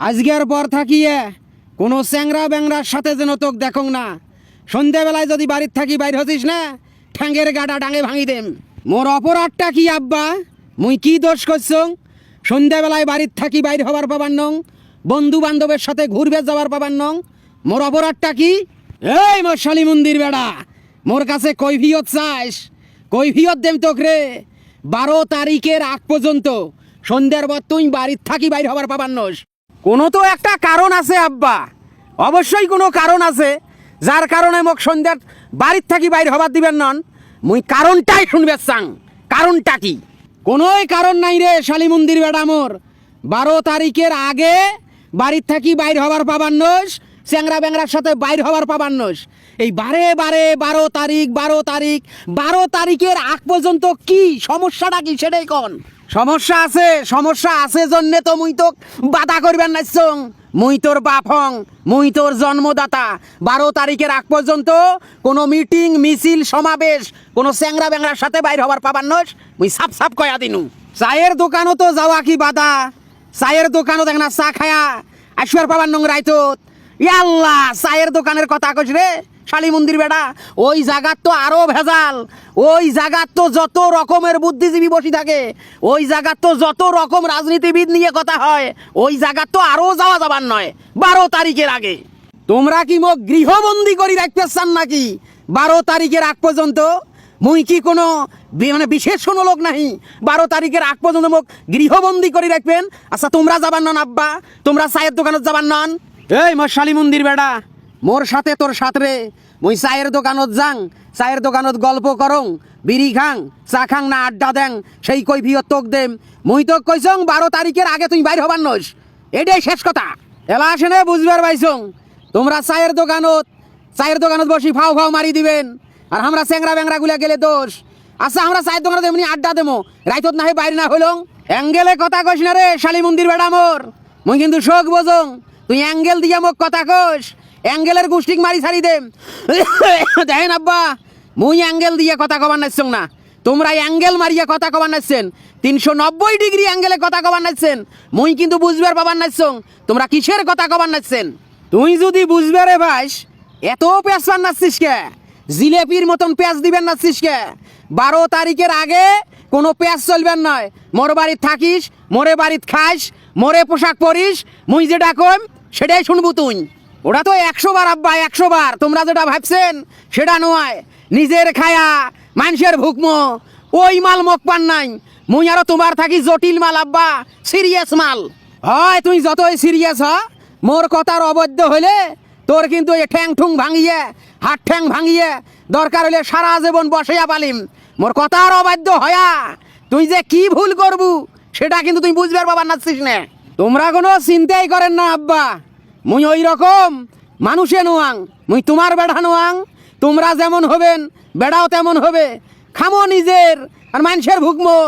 আজকের পর থাকিয়ে কোনো চ্যাংরা ব্যাংরার সাথে যেন তোক দেখং না। সন্ধ্যাবেলায় যদি বাড়ির থাকি বাইর হতিস না, ঠ্যাঙ্গের গাটা ডাঙে ভাঙি দেম। মোর অপরাধটা কি আব্বা? মুই কি দোষ করছ? সন্ধ্যাবেলায় বাড়ির থাকি বাইর হবার পাবার নং, বন্ধু বান্ধবের সাথে ঘুরবে যাওয়ার পাবার নং। মোর অপরাধটা কি? এই মশালি মন্দির বেড়া, মোর কাছে কৈফিয়ত চাস? কৈফিয়ত দেম তোক রে। 12 তারিখের আগ পর্যন্ত সন্ধ্যার পর তুই বাড়ির থাকি বাইর হবার পাবার নস। কোনো তো একটা কারণ আছে আব্বা, অবশ্যই কোনো কারণ আছে যার কারণে মোক সন্ধ্যার বাড়ির থাকি বাইর হবার দিবেন নন। মুই কারণটাই শুনবে চাং। কারণটা কি? কোনোই কারণ নাই রে শালি মন্দির বেড়া মোর। 12 তারিখের আগে বাড়ির থাকি বাইর হবার পাবার নস, চ্যাংরা ব্যাংরার সাথে বাইর হবার পাবার নস। এই বারে বারে 12 তারিখ 12 তারিখ 12 তারিখের আগ পর্যন্ত কি সমস্যাটা কি সেটাই কন। সমস্যা আছে জন্যে তো মুই তো বাধা করবেন নাইছং। মুই তোর বাপ হং, মুই তোর জন্মদাতা। 12 তারিখের আগ পর্যন্ত কোনো মিটিং মিছিল সমাবেশ কোনো চ্যাংরা ব্যাংরার সাথে বাইর হবার পাবার নস। মুই সাপ সাপ কয়া দিনু। চায়ের দোকানও তো যাওয়া কি বাধা? চায়ের দোকানও দেখ না, চা খায়া আসবার পাবার নং রাইতত। ইয়াল্লা, চায়ের দোকানের কথা কইস রে শালি মন্দির বেড়া। ওই জায়গার তো আরো ভেজাল। ওই জায়গার তো যত রকমের বুদ্ধিজীবী বসে থাকে, ওই জায়গার তো যত রকম রাজনীতিবিদ নিয়ে কথা হয়, ওই জায়গার তো আরো যাওয়া যাবার নয় 12 তারিখের আগে। তোমরা কি মোক গৃহবন্দী করে রাখতে চান নাকি 12 তারিখের আগ পর্যন্ত? মুই কি কোনো মানে বিশেষ কোনো লোক নাহি 12 তারিখের আগ পর্যন্ত মোক গৃহবন্দী করে রাখবেন? আচ্ছা তোমরা যাবার নন আব্বা? তোমরা চায়ের দোকানত যাবার নন? এই মশালি মন্দির বেড়া, মোর সাথে তোর সাথে মুই চায়ের দোকানত যাং, চায়ের দোকানত গল্প করং, বিড়ি খাং, চা খাং না আড্ডা দেং, সেই কৈফিয়ত তোক দেম। মুই তোক কইছং 12 তারিখের আগে তুই বাইর হবার নস, এটাই শেষ কথা। এলা আসেনে বুঝবার পাইছং। তোমরা চায়ের দোকানত বসি ফাও ফাও মারি দিবেন, আর আমরা চ্যাংরা ব্যাংরা গুলা গেলে দোষ। আচ্ছা আমরা চায়ের দোকানত এমনি আড্ডা দেবো, রাইতত না হয় বাইরে না হইলং। অ্যাঙ্গেলে কথা কইস না রে শালি মন্দির বেড়া মোর। মুই কিন্তু শোক বোঝং, তুই অ্যাঙ্গেল দিয়া মোক কথা কইস, অ্যাঙ্গেলের গুষ্টিক মারি ছাড়ি দেম। দেখেন আব্বা, মুই অ্যাঙ্গেল দিয়ে কথা কবার নাইছং না, তোমরা অ্যাঙ্গেল মারিয়া কথা কবার নাইছেন। 390 ডিগ্রি অ্যাঙ্গেলে কথা কবার নাইছেন। মুই কিন্তু বুঝবার পাবার নাইছং তোমরা কিসের কথা কবার নাইছেন। তুই যদি বুঝবারে ভাইস, এত পেঁচ পান নাচ্ছিস কে? জিলেপির মতন পেঁচ দিবেন নাচ্ছিস কে? 12 তারিখের আগে কোনো পেঁচ চলবেন নয়। মোর বাড়ির থাকিস, মোরে বাড়িত খাইস, মোরে পোশাক পরিস, মুই যেটা কইম সেটাই শুনবো তুই। ওটা তো 100 বার আব্বা, 100 বার। তোমরা যেটা ভাবছেন সেটা নয়। নিজের খায়া মানুষের ভুকমো ওই মাল মক পান নাই। মুই আরো তোমার থাকি জটিল মাল আব্বা, সিরিয়াস মাল। হয় তুই যতই সিরিয়াস হ, মোর কথার অবৈধ হইলে তোর কিন্তু এই ঠ্যাং ঠুং ভাঙিয়ে, হাত ঠ্যাং ভাঙিয়ে দরকার হইলে সারা জীবন বসাইয়া পালিম। মোর কথার অবাধ্য হয়া তুই যে কি ভুল করবু সেটা কিন্তু তুই বুঝবার পাবার নাচ্ছিস না। তোমরা কোনো চিন্তাই করেন না আব্বা, মুই ওই রকম মানুষে নোয়াং। মুই তোমার বেড়া নোয়াং। তোমরা যেমন হবেন বেড়াও তেমন হবে। খামো নিজের আর মানুষের ভুকমো।